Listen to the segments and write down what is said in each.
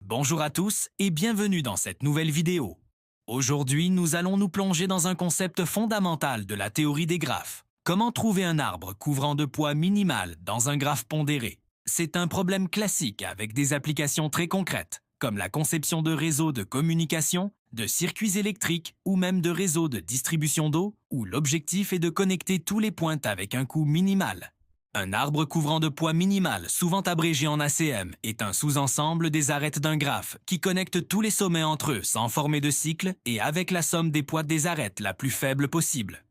Bonjour à tous et bienvenue dans cette nouvelle vidéo. Aujourd'hui, nous allons nous plonger dans un concept fondamental de la théorie des graphes. Comment trouver un arbre couvrant de poids minimal dans un graphe pondéré? C'est un problème classique avec des applications très concrètes, comme la conception de réseaux de communication, de circuits électriques ou même de réseaux de distribution d'eau, où l'objectif est de connecter tous les points avec un coût minimal. Un arbre couvrant de poids minimal, souvent abrégé en ACM, est un sous-ensemble des arêtes d'un graphe qui connecte tous les sommets entre eux sans former de cycle et avec la somme des poids des arêtes la plus faible possible.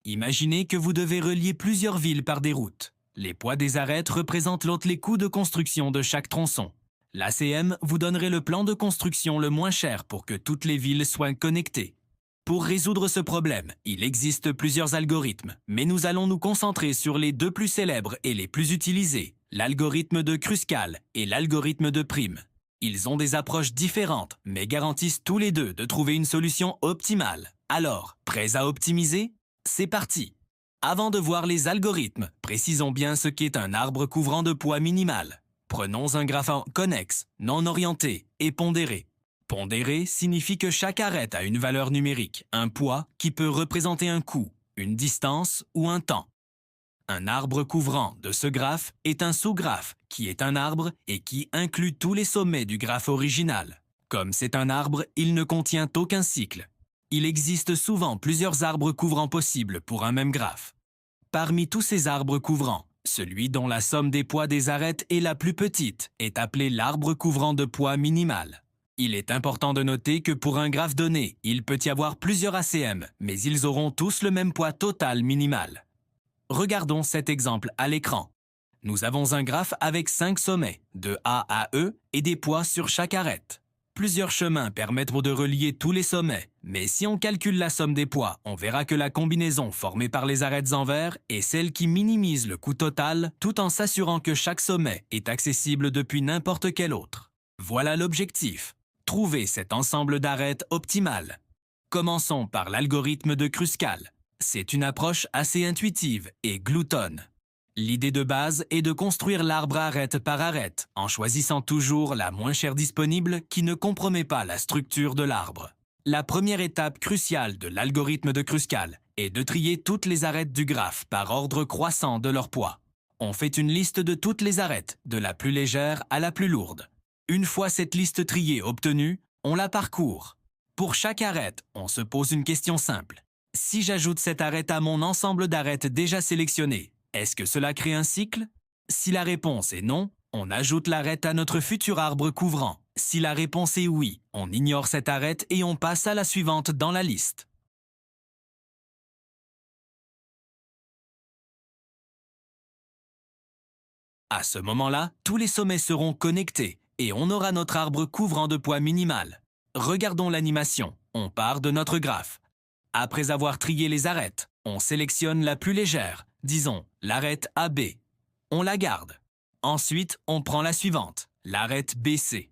Imaginez que vous devez relier plusieurs villes par des routes. Les poids des arêtes représentent les coûts de construction de chaque tronçon. L'ACM vous donnerait le plan de construction le moins cher pour que toutes les villes soient connectées. Pour résoudre ce problème, il existe plusieurs algorithmes, mais nous allons nous concentrer sur les deux plus célèbres et les plus utilisés, l'algorithme de Kruskal et l'algorithme de Prim. Ils ont des approches différentes, mais garantissent tous les deux de trouver une solution optimale. Alors, prêts à optimiser? C'est parti! Avant de voir les algorithmes, précisons bien ce qu'est un arbre couvrant de poids minimal. Prenons un graphe connexe, non orienté et pondéré. Pondéré signifie que chaque arête a une valeur numérique, un poids qui peut représenter un coût, une distance ou un temps. Un arbre couvrant de ce graphe est un sous-graphe qui est un arbre et qui inclut tous les sommets du graphe original. Comme c'est un arbre, il ne contient aucun cycle. Il existe souvent plusieurs arbres couvrants possibles pour un même graphe. Parmi tous ces arbres couvrants, celui dont la somme des poids des arêtes est la plus petite est appelé l'arbre couvrant de poids minimal. Il est important de noter que pour un graphe donné, il peut y avoir plusieurs ACM, mais ils auront tous le même poids total minimal. Regardons cet exemple à l'écran. Nous avons un graphe avec 5 sommets, de A à E, et des poids sur chaque arête. Plusieurs chemins permettent de relier tous les sommets, mais si on calcule la somme des poids, on verra que la combinaison formée par les arêtes en vert est celle qui minimise le coût total tout en s'assurant que chaque sommet est accessible depuis n'importe quel autre. Voilà l'objectif. Trouver cet ensemble d'arêtes optimales. Commençons par l'algorithme de Kruskal. C'est une approche assez intuitive et gloutonne. L'idée de base est de construire l'arbre arête par arête, en choisissant toujours la moins chère disponible qui ne compromet pas la structure de l'arbre. La première étape cruciale de l'algorithme de Kruskal est de trier toutes les arêtes du graphe par ordre croissant de leur poids. On fait une liste de toutes les arêtes, de la plus légère à la plus lourde. Une fois cette liste triée obtenue, on la parcourt. Pour chaque arête, on se pose une question simple. Si j'ajoute cette arête à mon ensemble d'arêtes déjà sélectionnées, est-ce que cela crée un cycle? Si la réponse est non, on ajoute l'arête à notre futur arbre couvrant. Si la réponse est oui, on ignore cette arête et on passe à la suivante dans la liste. À ce moment-là, tous les sommets seront connectés et on aura notre arbre couvrant de poids minimal. Regardons l'animation. On part de notre graphe. Après avoir trié les arêtes, on sélectionne la plus légère, disons l'arête AB. On la garde. Ensuite, on prend la suivante, l'arête BC.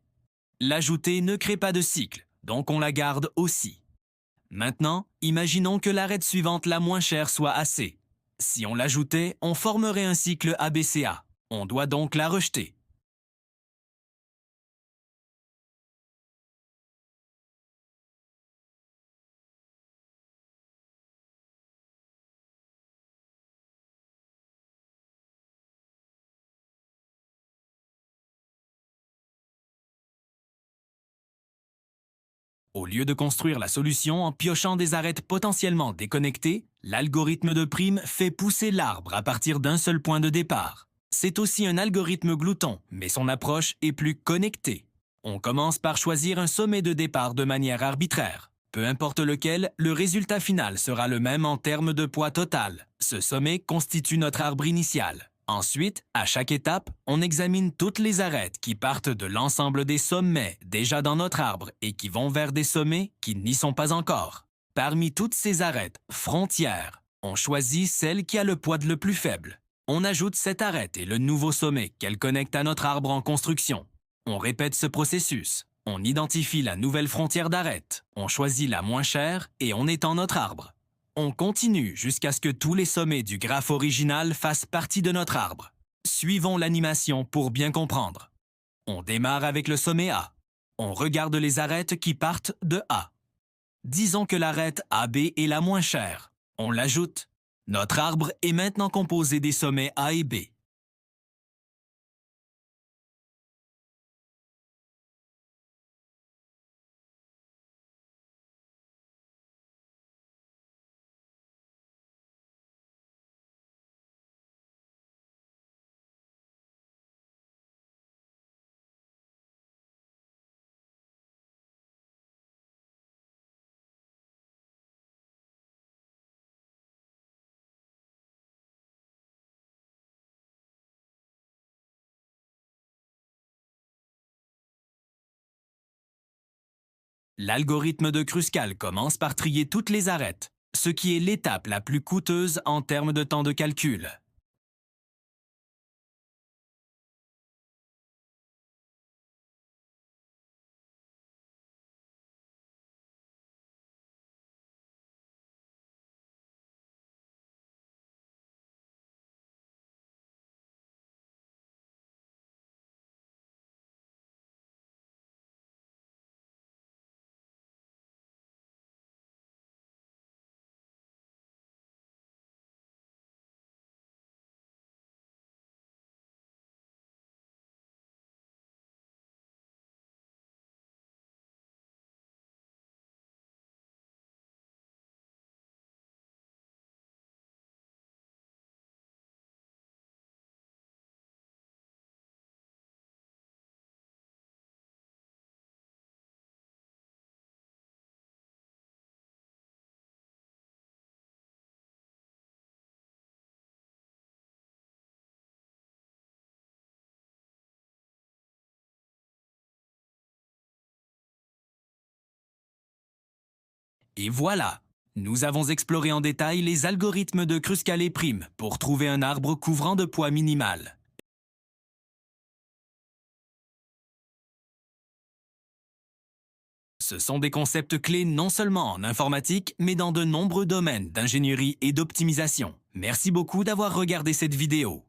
L'ajouter ne crée pas de cycle, donc on la garde aussi. Maintenant, imaginons que l'arête suivante la moins chère soit AC. Si on l'ajoutait, on formerait un cycle ABCA. On doit donc la rejeter. Au lieu de construire la solution en piochant des arêtes potentiellement déconnectées, l'algorithme de Prim fait pousser l'arbre à partir d'un seul point de départ. C'est aussi un algorithme glouton, mais son approche est plus connectée. On commence par choisir un sommet de départ de manière arbitraire. Peu importe lequel, le résultat final sera le même en termes de poids total. Ce sommet constitue notre arbre initial. Ensuite, à chaque étape, on examine toutes les arêtes qui partent de l'ensemble des sommets déjà dans notre arbre et qui vont vers des sommets qui n'y sont pas encore. Parmi toutes ces arêtes frontières, on choisit celle qui a le poids le plus faible. On ajoute cette arête et le nouveau sommet qu'elle connecte à notre arbre en construction. On répète ce processus. On identifie la nouvelle frontière d'arête, on choisit la moins chère et on étend notre arbre. On continue jusqu'à ce que tous les sommets du graphe original fassent partie de notre arbre. Suivons l'animation pour bien comprendre. On démarre avec le sommet A. On regarde les arêtes qui partent de A. Disons que l'arête AB est la moins chère. On l'ajoute. Notre arbre est maintenant composé des sommets A et B. L'algorithme de Kruskal commence par trier toutes les arêtes, ce qui est l'étape la plus coûteuse en termes de temps de calcul. Et voilà, nous avons exploré en détail les algorithmes de Kruskal et Prim pour trouver un arbre couvrant de poids minimal. Ce sont des concepts clés non seulement en informatique, mais dans de nombreux domaines d'ingénierie et d'optimisation. Merci beaucoup d'avoir regardé cette vidéo.